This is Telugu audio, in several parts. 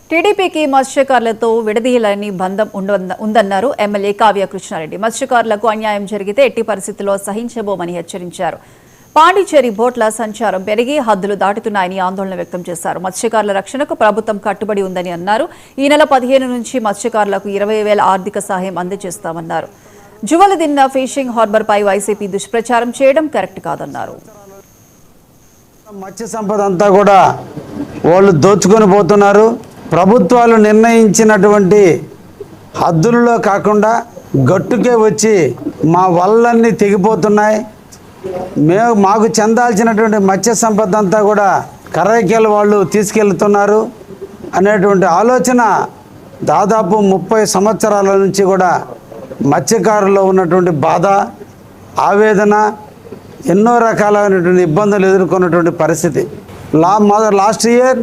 టీడీపీకి మత్స్యకారులతో విడదీయాలని బంధం ఉందన్నారు ఎమ్మెల్యే కావ్య కృష్ణారెడ్డి. మత్స్యకారులకు అన్యాయం జరిగితే ఎట్టి పరిస్థితుల్లో సహించబోమని హెచ్చరించారు. పాండిచేరి బోట్ల సంచారం పెరిగి హద్దులు దాటుతున్నాయని ఆందోళన వ్యక్తం చేశారు. మత్స్యకారుల రక్షణకు ప్రభుత్వం కట్టుబడి ఉందని అన్నారు. ఈ నెల 15 నుంచి మత్స్యకారులకు 20,000 ఆర్థిక సహాయం అందజేస్తామన్నారు. జువలదిన్న ఫిషింగ్ హార్బర్ పై వైసీపీ దుష్ప్రచారం చేయడం కరెక్ట్ కాదన్నారు. మత్స్య సంపద అంతా కూడా వాళ్ళు దోచుకొని పోతున్నారు. ప్రభుత్వాలు నిర్ణయించినటువంటి హద్దులలో కాకుండా గట్టుకే వచ్చి మా వల్లన్నీ తెగిపోతున్నాయి, మాకు చెందాల్సినటువంటి మత్స్య సంపద అంతా కూడా కర్రైకేల వాళ్ళు తీసుకెళ్తున్నారు అనేటువంటి ఆలోచన దాదాపు 30 సంవత్సరాల నుంచి కూడా మత్స్యకారుల్లో ఉన్నటువంటి బాధ, ఆవేదన, ఎన్నో రకాలైనటువంటి ఇబ్బందులు ఎదుర్కొన్నటువంటి పరిస్థితి. లాస్ట్ ఇయర్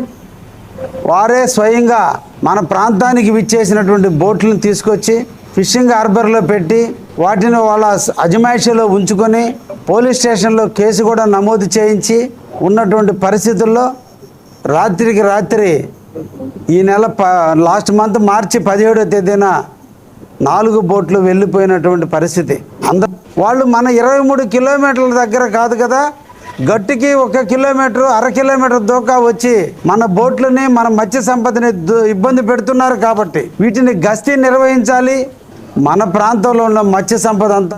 వారే స్వయంగా మన ప్రాంతానికి విచ్చేసినటువంటి బోట్లను తీసుకొచ్చి ఫిషింగ్ హార్బర్లో పెట్టి వాటిని వాళ్ళ అజమాయిషీలో ఉంచుకొని పోలీస్ స్టేషన్లో కేసు కూడా నమోదు చేయించి ఉన్నటువంటి పరిస్థితుల్లో రాత్రికి రాత్రి ఈ నెల లాస్ట్ మంత్ మార్చి 17వ తేదీన 4 బోట్లు వెళ్ళిపోయినటువంటి పరిస్థితి. వాళ్ళు మన 23 కిలోమీటర్ల దగ్గర కాదు కదా, గట్టుకి 1 కిలోమీటర్, 1/2 కిలోమీటర్ దూకా వచ్చి మన బోట్లని, మన మత్స్య సంపదని ఇబ్బంది పెడుతున్నారు. కాబట్టి వీటిని గస్తీ నిర్వహించాలి. మన ప్రాంతంలో ఉన్న మత్స్య సంపద అంతా